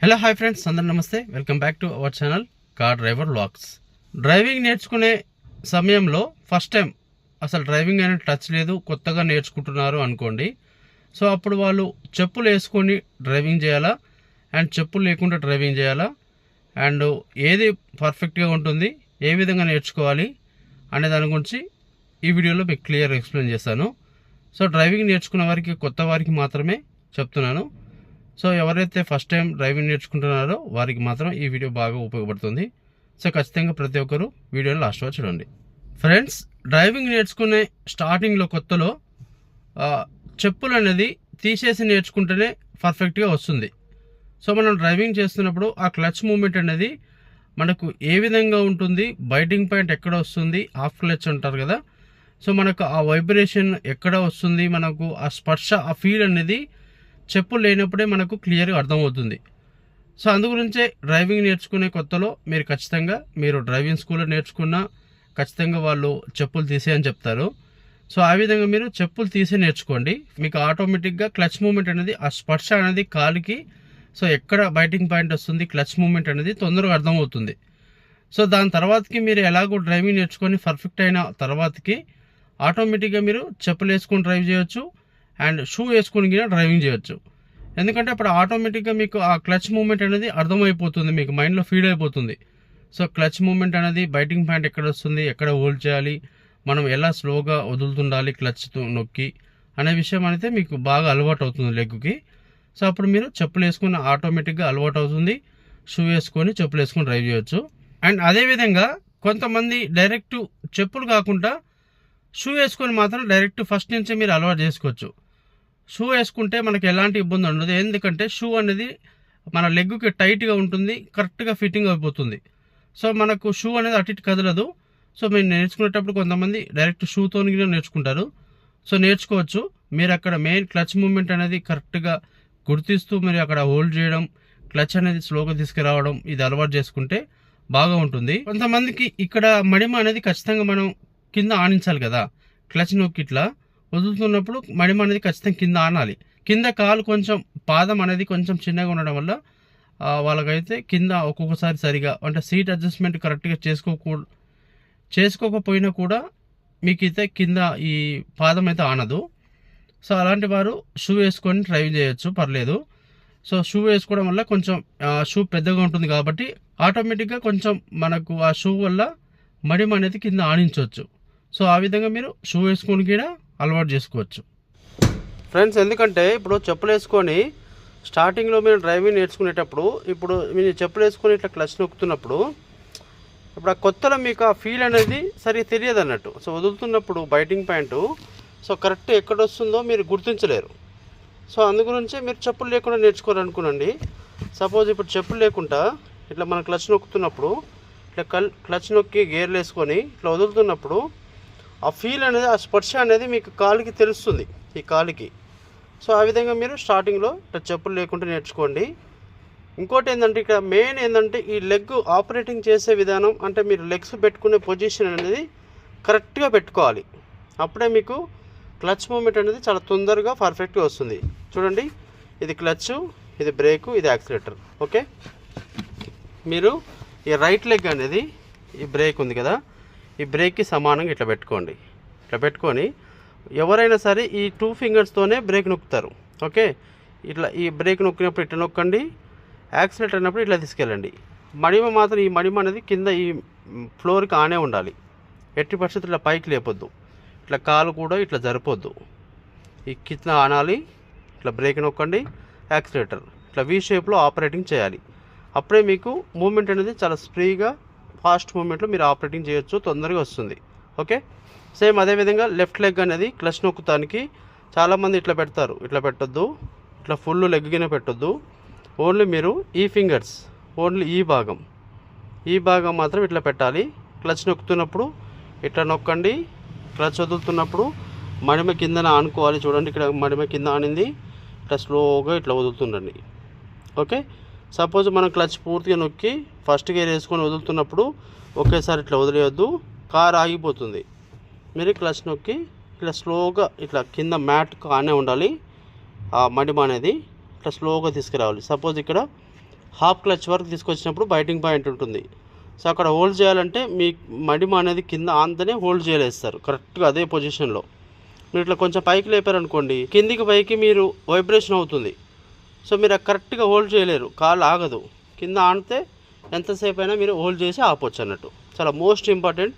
Hello hi friends, అందరూ నమస్తే. Welcome back to our channel car driver vlogs. Driving నేర్చుకునే సమయంలో ఫస్ట్ టైం అసలు డ్రైవింగ్ అనేది టచ్ లేదు, కొత్తగా నేర్చుకుంటున్నారు అనుకోండి. సో అప్పుడు వాళ్ళు చెప్పులు వేసుకొని డ్రైవింగ్ చేయాలా అండ్ చెప్పులు లేకుండా డ్రైవింగ్ చేయాలా అండ్ ఏది పర్ఫెక్ట్గా ఉంటుంది, ఏ విధంగా నేర్చుకోవాలి అనే దాని గురించి ఈ వీడియోలో మీకు క్లియర్ ఎక్స్ప్లెయిన్ చేస్తాను. సో డ్రైవింగ్ నేర్చుకున్న వారికి, కొత్త వారికి మాత్రమే చెప్తున్నాను. సో ఎవరైతే ఫస్ట్ టైం డ్రైవింగ్ నేర్చుకుంటున్నారో వారికి మాత్రం ఈ వీడియో బాగా ఉపయోగపడుతుంది. సో ఖచ్చితంగా ప్రతి ఒక్కరు వీడియోని లాస్ట్ వరకు చూడండి. ఫ్రెండ్స్, డ్రైవింగ్ నేర్చుకునే స్టార్టింగ్లో కొత్తలో చెప్పులు అనేది తీసేసి నేర్చుకుంటేనే పర్ఫెక్ట్గా వస్తుంది. సో మనం డ్రైవింగ్ చేస్తున్నప్పుడు ఆ క్లచ్ మూమెంట్ అనేది మనకు ఏ విధంగా ఉంటుంది, బైటింగ్ పాయింట్ ఎక్కడ వస్తుంది, ఆఫ్ క్లచ్ అంటారు కదా. సో మనకు ఆ వైబ్రేషన్ ఎక్కడ వస్తుంది, మనకు ఆ స్పర్శ, ఆ ఫీల్ అనేది చెప్పులు లేనప్పుడే మనకు క్లియర్గా అర్థమవుతుంది. సో అందుగురించే డ్రైవింగ్ నేర్చుకునే కొత్తలో మీరు డ్రైవింగ్ స్కూల్లో నేర్చుకున్నా ఖచ్చితంగా వాళ్ళు చెప్పులు తీసేయని చెప్తారు. సో ఆ విధంగా మీరు చెప్పులు తీసే నేర్చుకోండి. మీకు ఆటోమేటిక్గా క్లచ్ మూమెంట్ అనేది, ఆ స్పర్శ అనేది కాలికి, సో ఎక్కడ బైటింగ్ పాయింట్ వస్తుంది, క్లచ్ మూమెంట్ అనేది తొందరగా అర్థమవుతుంది. సో దాని తర్వాతకి మీరు ఎలాగో డ్రైవింగ్ నేర్చుకొని పర్ఫెక్ట్ అయిన తర్వాతకి ఆటోమేటిక్గా మీరు చెప్పులు వేసుకొని డ్రైవ్ చేయొచ్చు అండ్ షూ వేసుకొని డ్రైవింగ్ చేయొచ్చు. ఎందుకంటే అప్పుడు ఆటోమేటిక్గా మీకు ఆ క్లచ్ మూమెంట్ అనేది అర్థమైపోతుంది, మీకు మైండ్లో ఫీడ్ అయిపోతుంది. సో క్లచ్ మూమెంట్ అనేది, బైటింగ్ పాయింట్ ఎక్కడ వస్తుంది, ఎక్కడ హోల్డ్ చేయాలి, మనం ఎలా స్లోగా వదులుతుండాలి క్లచ్ నొక్కి అనే విషయం అనేది మీకు బాగా అలవాటు అవుతుంది లెగ్గుకి. సో అప్పుడు మీరు చెప్పులు వేసుకుని ఆటోమేటిక్గా అలవాటు అవుతుంది, షూ వేసుకొని చెప్పులు వేసుకొని డ్రైవ్ చేయొచ్చు. అండ్ అదేవిధంగా కొంతమంది డైరెక్ట్ చెప్పులు కాకుండా షూ వేసుకొని మాత్రం డైరెక్ట్ ఫస్ట్ నుంచే మీరు అలవాటు చేసుకోవచ్చు. షూ వేసుకుంటే మనకి ఎలాంటి ఇబ్బంది ఉండదు, ఎందుకంటే షూ అనేది మన లెగ్గుకి టైట్గా ఉంటుంది, కరెక్ట్గా ఫిట్టింగ్ అయిపోతుంది. సో మనకు షూ అనేది అటు ఇటు కదలదు. సో మీరు నేర్చుకునేటప్పుడు కొంతమంది డైరెక్ట్ షూతో నేర్చుకుంటారు. సో నేర్చుకోవచ్చు. మీరు అక్కడ మెయిన్ క్లచ్ మూమెంట్ అనేది కరెక్ట్గా గుర్తిస్తూ మీరు అక్కడ హోల్డ్ చేయడం, క్లచ్ అనేది స్లోగా తీసుకురావడం, ఇది అలవాటు చేసుకుంటే బాగా ఉంటుంది. కొంతమందికి ఇక్కడ మడిమ అనేది ఖచ్చితంగా మనం కింద ఆనించాలి కదా, క్లచ్ నొక్కి ఇట్లా వదులుతున్నప్పుడు మడిమ అనేది ఖచ్చితంగా కింద ఆనాలి. కింద కాలు కొంచెం, పాదం అనేది కొంచెం చిన్నగా ఉండడం వల్ల వాళ్ళకైతే కింద ఒక్కొక్కసారి సరిగా అంటే సీట్ అడ్జస్ట్మెంట్ కరెక్ట్గా చేసుకోకపోయినా కూడా మీకు అయితే కింద ఈ పాదం అయితే ఆనదు. సో అలాంటి వారు షూ వేసుకొని డ్రైవ్ చేయొచ్చు, పర్లేదు. సో షూ వేసుకోవడం వల్ల కొంచెం షూ పెద్దగా ఉంటుంది కాబట్టి ఆటోమేటిక్గా కొంచెం మనకు ఆ షూ వల్ల మడిమ అనేది కింద ఆనించవచ్చు. సో ఆ విధంగా మీరు షూ వేసుకొని కూడా అలవాటు చేసుకోవచ్చు ఫ్రెండ్స్. ఎందుకంటే ఇప్పుడు చెప్పులు వేసుకొని స్టార్టింగ్లో మీరు డ్రైవింగ్ నేర్చుకునేటప్పుడు, ఇప్పుడు మీరు చెప్పులు వేసుకొని ఇట్లా క్లచ్ నొక్కుతున్నప్పుడు ఇప్పుడు ఆ కొత్తలో మీకు ఆ ఫీల్ అనేది సరిగ్గా తెలియదు అన్నట్టు. సో వదులుతున్నప్పుడు బైటింగ్ పాయింట్ సో కరెక్ట్ ఎక్కడ వస్తుందో మీరు గుర్తించలేరు. సో అందుగురించే మీరు చెప్పులు లేకుండా నేర్చుకోవాలనుకునండి. సపోజ్ ఇప్పుడు చెప్పులు లేకుండా ఇట్లా మనం క్లచ్ నొక్కుతున్నప్పుడు ఇట్లా క్లచ్ నొక్కి గేర్లు వేసుకొని ఇట్లా వదులుతున్నప్పుడు ఆ ఫీల్ అనేది, ఆ స్పర్శ అనేది మీకు కాలుకి తెలుస్తుంది, ఈ కాలుకి. సో ఆ విధంగా మీరు స్టార్టింగ్లో ఇట్లా చెప్పులు లేకుండా నేర్చుకోండి. ఇంకోటి ఏంటంటే ఇక్కడ మెయిన్ ఏంటంటే ఈ లెగ్ ఆపరేటింగ్ చేసే విధానం, అంటే మీరు లెగ్స్ పెట్టుకునే పొజిషన్ అనేది కరెక్ట్గా పెట్టుకోవాలి. అప్పుడే మీకు క్లచ్ మూమెంట్ అనేది చాలా తొందరగా పర్ఫెక్ట్గా వస్తుంది. చూడండి, ఇది క్లచ్, ఇది బ్రేకు, ఇది యాక్సిలేటర్. ఓకే, మీరు ఈ రైట్ లెగ్ అనేది, ఈ బ్రేక్ ఉంది కదా, ఈ బ్రేక్కి సమానంగా ఇట్లా పెట్టుకోండి. ఇట్లా పెట్టుకొని ఎవరైనా సరే ఈ 2 ఫింగర్స్తోనే బ్రేక్ నొక్కుతారు. ఓకే, ఇట్లా ఈ బ్రేక్ నొక్కినప్పుడు ఇట్లా నొక్కండి, యాక్సిలేటర్ అయినప్పుడు ఇట్లా తీసుకెళ్ళండి. మడిమ మాత్రం, ఈ మడిమ అనేది కింద ఈ ఫ్లోర్కి ఆనే ఉండాలి. ఎట్టి పరిస్థితులు ఇట్లా పైకి లేపొద్దు, ఇట్లా కాలు కూడా ఇట్లా జరిపోద్దు. ఈ కింద ఆనాలి, ఇట్లా బ్రేక్ నొక్కండి, యాక్సిలేటర్ ఇట్లా వీ షేప్లో ఆపరేటింగ్ చేయాలి. అప్పుడే మీకు మూమెంట్ అనేది చాలా ఫ్రీగా, ఫాస్ట్ మూమెంట్లో మీరు ఆపరేటింగ్ చేయొచ్చు, తొందరగా వస్తుంది. ఓకే, సేమ్ అదేవిధంగా లెఫ్ట్ లెగ్ అనేది క్లచ్ నొక్కుతానికి చాలామంది ఇట్లా పెడతారు. ఇట్లా పెట్టొద్దు, ఇట్లా ఫుల్ లెగ్గిన పెట్టొద్దు. ఓన్లీ మీరు ఈ ఫింగర్స్, ఓన్లీ ఈ భాగం మాత్రం ఇట్లా పెట్టాలి. క్లచ్ నొక్కుతున్నప్పుడు ఇట్లా నొక్కండి, క్లచ్ వదులుతున్నప్పుడు మడిమ కిందన ఆనుకోవాలి. చూడండి, ఇక్కడ మడిమ కింద ఆనింది, ఇట్లా స్లోగా ఇట్లా వదులుతుండండి. ఓకే, సపోజ్ మనం క్లచ్ పూర్తిగా నొక్కి ఫస్ట్ గేర్ వేసుకొని వదులుతున్నప్పుడు ఒకేసారి ఇట్లా వదిలేయొద్దు, కార్ ఆగిపోతుంది. మీరు క్లచ్ నొక్కి ఇట్లా స్లోగా ఇట్లా కింద మ్యాట్ ఆనే ఉండాలి. ఆ మడిమ అనేది ఇట్లా స్లోగా తీసుకురావాలి. సపోజ్ ఇక్కడ హాఫ్ క్లచ్ వరకు తీసుకొచ్చినప్పుడు బైటింగ్ పాయింట్ ఉంటుంది. సో అక్కడ హోల్డ్ చేయాలంటే మీ మడిమ అనేది కింద ఆంతనే హోల్డ్ చేయలేస్తారు కరెక్ట్గా అదే పొజిషన్లో. మీరు ఇట్లా కొంచెం పైకి లేపారనుకోండి, కిందికి పైకి మీరు వైబ్రేషన్ అవుతుంది. సో మీరు కరెక్ట్గా హోల్డ్ చేయలేరు, కాలు ఆగదు. కింద ఆనితే ఎంతసేపు అయినా మీరు హోల్డ్ చేసి ఆపొచ్చు అన్నట్టు. చాలా most important.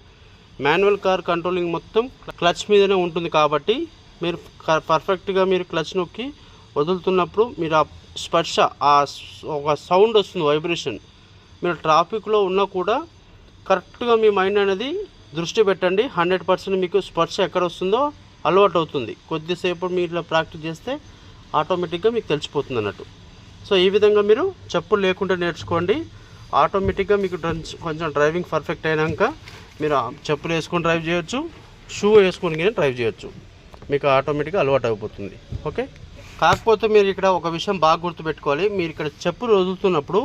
Manual car controlling మొత్తం క్లచ్ మీదనే ఉంటుంది కాబట్టి మీరు పర్ఫెక్ట్గా మీరు క్లచ్ నొక్కి వదులుతున్నప్పుడు మీరు ఆ స్పర్శ, ఒక సౌండ్ వస్తుంది, వైబ్రేషన్. మీరు ట్రాఫిక్లో ఉన్నా కూడా కరెక్ట్గా మీ మైండ్ అనేది దృష్టి పెట్టండి. 100% మీకు స్పర్శ ఎక్కడ వస్తుందో అలవాటు అవుతుంది. కొద్దిసేపు మీరు ఇట్లా ప్రాక్టీస్ చేస్తే ఆటోమేటిక్గా మీకు తెలిసిపోతుంది అన్నట్టు. సో ఈ విధంగా మీరు చెప్పులు లేకుండా నేర్చుకోండి. ఆటోమేటిక్గా మీకు కొంచెం డ్రైవింగ్ పర్ఫెక్ట్ అయినాక మీరు చెప్పులు వేసుకొని డ్రైవ్ చేయొచ్చు, షూ వేసుకొని కానీ డ్రైవ్ చేయొచ్చు. మీకు ఆటోమేటిక్గా అలవాటు అయిపోతుంది. ఓకే. కాకపోతే మీరు ఇక్కడ ఒక విషయం బాగా గుర్తుపెట్టుకోవాలి. మీరు ఇక్కడ చెప్పులు వదులుతున్నప్పుడు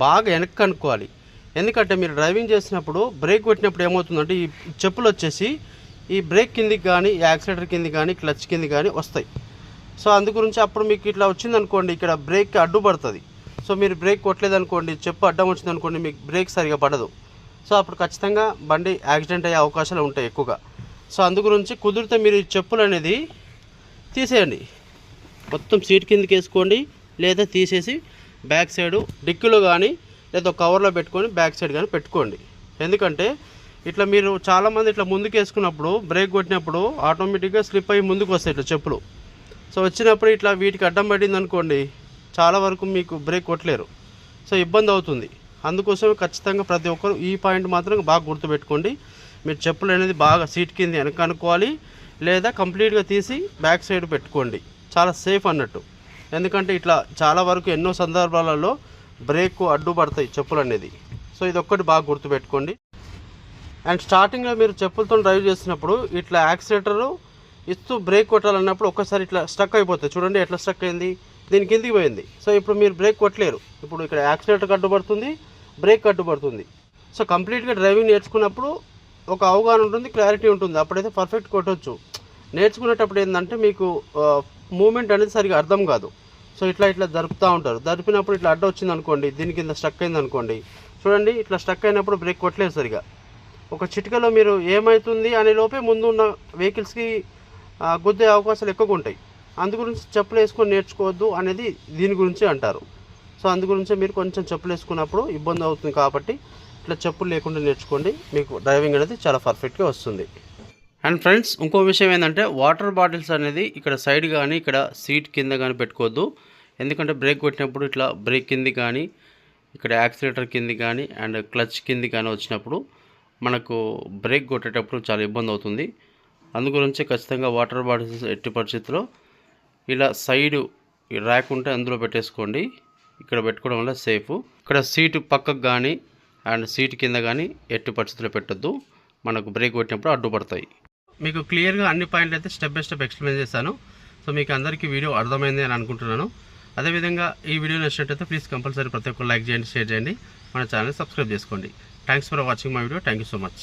బాగా వెనక్కి అనుకోవాలి. ఎందుకంటే మీరు డ్రైవింగ్ చేసినప్పుడు బ్రేక్ పెట్టినప్పుడు ఏమవుతుందంటే ఈ చెప్పులు వచ్చేసి ఈ బ్రేక్ కిందికి కానీ, యాక్సిలేటర్ కిందికి కానీ, క్లచ్ కిందికి కానీ వస్తాయి. సో అందు గురించి అప్పుడు మీకు ఇట్లా వచ్చిందనుకోండి, ఇక్కడ బ్రేక్కి అడ్డుపడుతుంది. సో మీరు బ్రేక్ కొట్టలేదనుకోండి, చెప్పు అడ్డం వచ్చిందనుకోండి, మీకు బ్రేక్ సరిగా పడదు. సో అప్పుడు ఖచ్చితంగా బండి యాక్సిడెంట్ అయ్యే అవకాశాలు ఉంటాయి ఎక్కువగా. సో అందు గురించి కుదిరితే మీరు ఈ చెప్పులు అనేది తీసేయండి, మొత్తం సీట్ కిందకి వేసుకోండి, లేదా తీసేసి బ్యాక్ సైడ్ డిక్కీలో కానీ లేదా కవర్లో పెట్టుకొని బ్యాక్ సైడ్ కానీ పెట్టుకోండి. ఎందుకంటే ఇట్లా మీరు చాలామంది ఇట్లా ముందుకు వేసుకున్నప్పుడు బ్రేక్ కొట్టినప్పుడు ఆటోమేటిక్గా స్లిప్ అయ్యి ముందుకు వస్తాయి ఇట్లా చెప్పులు. సో వచ్చినప్పుడు ఇట్లా వీటికి అడ్డం పడింది అనుకోండి, చాలా వరకు మీకు బ్రేక్ కొట్టలేరు. సో ఇబ్బంది అవుతుంది. అందుకోసమే ఖచ్చితంగా ప్రతి ఒక్కరు ఈ పాయింట్ మాత్రం బాగా గుర్తుపెట్టుకోండి. మీరు చెప్పులు అనేది బాగా సీట్ కింద వెనక అనుకోవాలి, లేదా కంప్లీట్గా తీసి బ్యాక్ సైడ్ పెట్టుకోండి. చాలా సేఫ్ అన్నట్టు. ఎందుకంటే ఇట్లా చాలా వరకు ఎన్నో సందర్భాలలో బ్రేక్ అడ్డుపడతాయి చెప్పులు అనేది. సో ఇది ఒక్కటి బాగా గుర్తుపెట్టుకోండి. అండ్ స్టార్టింగ్లో మీరు చెప్పులతో డ్రైవ్ చేసినప్పుడు ఇట్లా యాక్సిలేటరు ఇస్తూ బ్రేక్ కొట్టాలన్నప్పుడు ఒక్కసారి ఇట్లా స్టక్ అయిపోతుంది. చూడండి ఎట్లా స్టక్ అయింది, దీని కిందికి పోయింది. సో ఇప్పుడు మీరు బ్రేక్ కొట్టలేరు. ఇప్పుడు ఇక్కడ యాక్సిలేటర్ అడ్డుపడుతుంది, బ్రేక్ అడ్డుపడుతుంది. సో కంప్లీట్గా డ్రైవింగ్ నేర్చుకున్నప్పుడు ఒక అవగాహన ఉంటుంది, క్లారిటీ ఉంటుంది. అప్పుడైతే పర్ఫెక్ట్ కొట్టవచ్చు. నేర్చుకునేటప్పుడు ఏంటంటే మీకు మూమెంట్ అనేది సరిగా అర్థం కాదు. సో ఇట్లా జరుపుతూ ఉంటారు. జరిపినప్పుడు ఇట్లా అడ్డు వచ్చింది అనుకోండి, దీని కింద స్టక్ అయింది అనుకోండి, చూడండి ఇట్లా స్టక్ అయినప్పుడు బ్రేక్ కొట్టలేదు సరిగా. ఒక చిటికలో మీరు ఏమవుతుంది అనే లోపే ముందు ఉన్న వెహికల్స్కి గుద్దే అవకాశాలు ఎక్కువగా ఉంటాయి. అందుగురించి చెప్పులు వేసుకొని నేర్చుకోవద్దు అనేది దీని గురించి అంటారు. సో అందుగురించి మీరు కొంచెం చెప్పులు వేసుకున్నప్పుడు ఇబ్బంది అవుతుంది కాబట్టి ఇట్లా చెప్పులు లేకుండా నేర్చుకోండి. మీకు డ్రైవింగ్ అనేది చాలా పర్ఫెక్ట్గా వస్తుంది. అండ్ ఫ్రెండ్స్, ఇంకో విషయం ఏంటంటే వాటర్ బాటిల్స్ అనేది ఇక్కడ సైడ్ కానీ ఇక్కడ సీట్ కింద కానీ పెట్టుకోవద్దు. ఎందుకంటే బ్రేక్ కొట్టినప్పుడు ఇట్లా బ్రేక్ కింది కానీ ఇక్కడ యాక్సిలేటర్ కింది కానీ అండ్ క్లచ్ కింది కానీ వచ్చినప్పుడు మనకు బ్రేక్ కొట్టేటప్పుడు చాలా ఇబ్బంది అవుతుంది. అందుగురించి ఖచ్చితంగా వాటర్ బాటిల్స్ ఎట్టి పరిస్థితుల్లో ఇలా సైడు ర్యాక్ ఉంటే అందులో పెట్టేసుకోండి. ఇక్కడ పెట్టుకోవడం వల్ల సేఫ్. ఇక్కడ సీటు పక్కకు కానీ అండ్ సీట్ కింద కానీ ఎట్టి పరిస్థితుల్లో పెట్టద్దు, మనకు బ్రేక్ కొట్టినప్పుడు అడ్డుపడతాయి. మీకు క్లియర్గా అన్ని పాయింట్లు అయితే స్టెప్ బై స్టెప్ ఎక్స్ప్లెయిన్ చేశాను. సో మీకు అందరికీ వీడియో అర్థమైంది అని అనుకుంటున్నాను. అదేవిధంగా ఈ వీడియో నచ్చినట్టయితే ప్లీజ్ కంపల్సరీ ప్రతి ఒక్కరు లైక్ చేయండి, షేర్ చేయండి, మన ఛానల్ సబ్స్క్రైబ్ చేసుకోండి. Thanks for watching my video. Thank you so much.